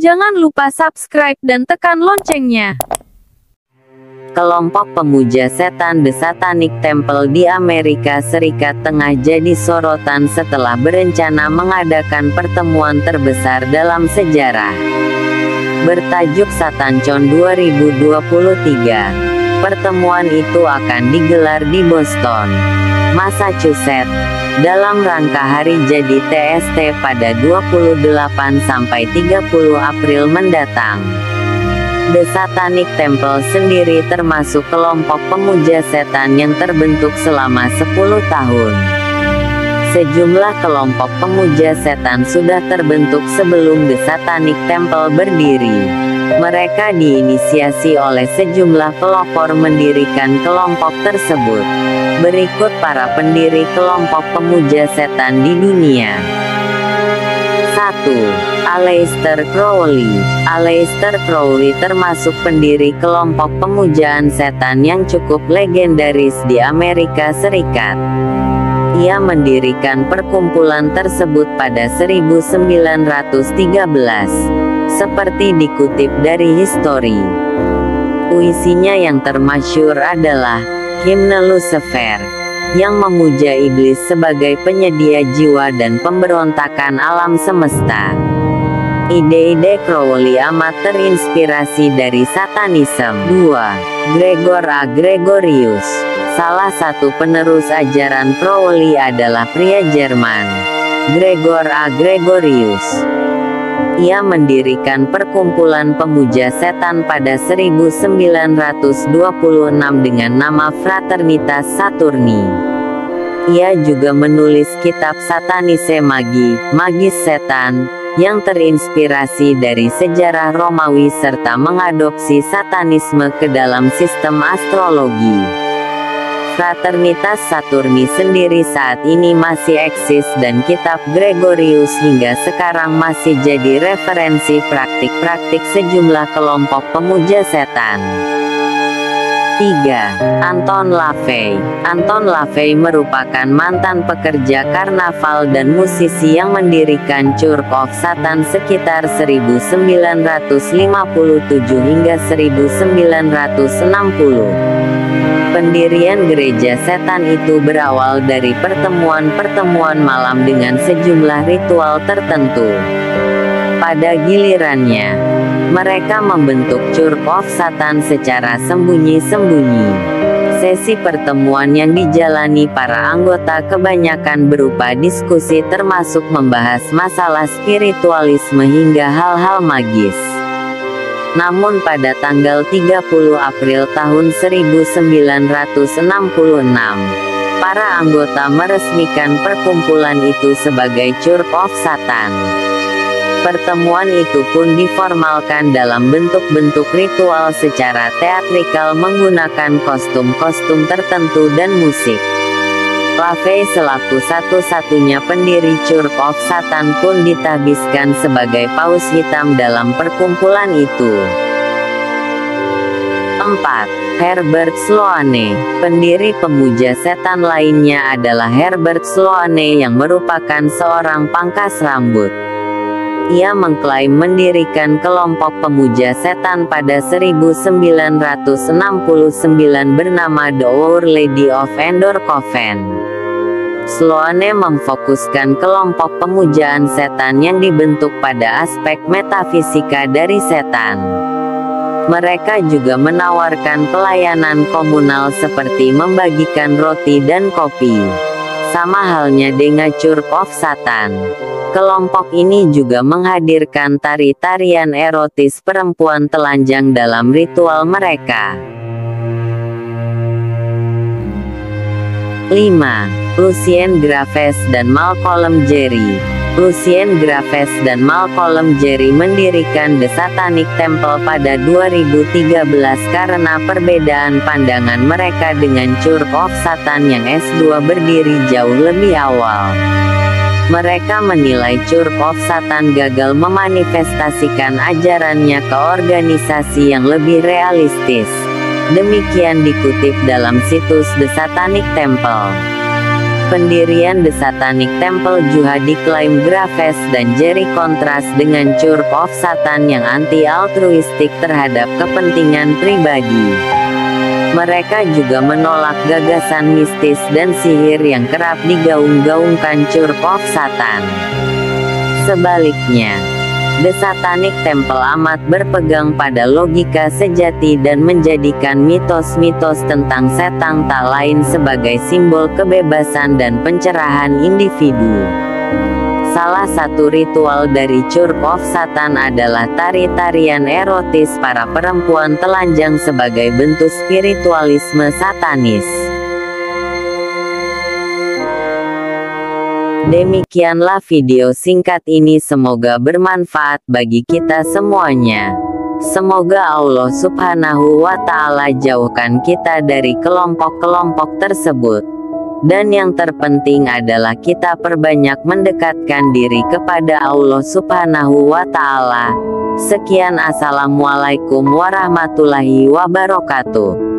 Jangan lupa subscribe dan tekan loncengnya. Kelompok pemuja setan The Satanic Temple di Amerika Serikat tengah jadi sorotan setelah berencana mengadakan pertemuan terbesar dalam sejarah. Bertajuk SatanCon 2023. Pertemuan itu akan digelar di Boston, Massachusetts, dalam rangka hari jadi TST pada 28–30 April mendatang. The Satanic Temple sendiri termasuk kelompok pemuja setan yang terbentuk selama 10 tahun. Sejumlah kelompok pemuja setan sudah terbentuk sebelum The Satanic Temple berdiri. Mereka diinisiasi oleh sejumlah pelopor mendirikan kelompok tersebut. Berikut para pendiri kelompok pemuja setan di dunia. 1. Aleister Crowley. Aleister Crowley termasuk pendiri kelompok pemujaan setan yang cukup legendaris di Amerika Serikat. Ia mendirikan perkumpulan tersebut pada 1913, seperti dikutip dari History. Puisinya yang termasyhur adalah Himne Lucifer, yang memuja iblis sebagai penyedia jiwa dan pemberontakan alam semesta. Ide-ide Crowley amat terinspirasi dari Satanisme. 2. Gregor A. Gregorius. Salah satu penerus ajaran Crowley adalah pria Jerman, Gregor A. Gregorius. Ia mendirikan perkumpulan pemuja setan pada 1926 dengan nama Fraternitas Saturni. Ia juga menulis kitab Satanische Magie, Magis Setan, yang terinspirasi dari sejarah Romawi serta mengadopsi Satanisme ke dalam sistem astrologi. Fraternitas Saturni sendiri saat ini masih eksis dan kitab Gregorius hingga sekarang masih jadi referensi praktik-praktik sejumlah kelompok pemuja setan. 3. Anton LaVey. Anton LaVey merupakan mantan pekerja karnaval dan musisi yang mendirikan Church of Satan sekitar 1957 hingga 1960. Pendirian gereja setan itu berawal dari pertemuan-pertemuan malam dengan sejumlah ritual tertentu. Pada gilirannya, mereka membentuk Church of Satan secara sembunyi-sembunyi. Sesi pertemuan yang dijalani para anggota kebanyakan berupa diskusi termasuk membahas masalah spiritualisme hingga hal-hal magis. Namun pada tanggal 30 April tahun 1966, para anggota meresmikan perkumpulan itu sebagai Church of Satan. Pertemuan itu pun diformalkan dalam bentuk-bentuk ritual secara teatrikal menggunakan kostum-kostum tertentu dan musik. LaVey selaku satu-satunya pendiri Church of Satan pun ditahbiskan sebagai paus hitam dalam perkumpulan itu. 4. Herbert Sloane. Pendiri pemuja setan lainnya adalah Herbert Sloane yang merupakan seorang pangkas rambut. Ia mengklaim mendirikan kelompok pemuja setan pada 1969 bernama The Our Lady of Endor Coven. Sloane memfokuskan kelompok pemujaan setan yang dibentuk pada aspek metafisika dari setan. Mereka juga menawarkan pelayanan komunal seperti membagikan roti dan kopi. Sama halnya dengan Church of Satan. Kelompok ini juga menghadirkan tari-tarian erotis perempuan telanjang dalam ritual mereka. 5. Lucien Graves dan Malcolm Jerry. Lucien Graves dan Malcolm Jerry mendirikan The Satanic Temple pada 2013 karena perbedaan pandangan mereka dengan Church of Satan yang S2 berdiri jauh lebih awal. Mereka menilai Church of Satan gagal memanifestasikan ajarannya ke organisasi yang lebih realistis. Demikian dikutip dalam situs The Satanic Temple. Pendirian The Satanic Temple juga diklaim Graves dan Jerry kontras dengan Church of Satan yang anti-altruistik terhadap kepentingan pribadi. Mereka juga menolak gagasan mistis dan sihir yang kerap digaung-gaungkan Church of Satan. Sebaliknya, The Satanic Temple amat berpegang pada logika sejati dan menjadikan mitos-mitos tentang setan tak lain sebagai simbol kebebasan dan pencerahan individu. Salah satu ritual dari Church of Satan adalah tari-tarian erotis para perempuan telanjang sebagai bentuk spiritualisme satanis. Demikianlah video singkat ini, semoga bermanfaat bagi kita semuanya. Semoga Allah Subhanahu wa Ta'ala jauhkan kita dari kelompok-kelompok tersebut. Dan yang terpenting adalah kita perbanyak mendekatkan diri kepada Allah Subhanahu wa Ta'ala. Sekian, assalamualaikum warahmatullahi wabarakatuh.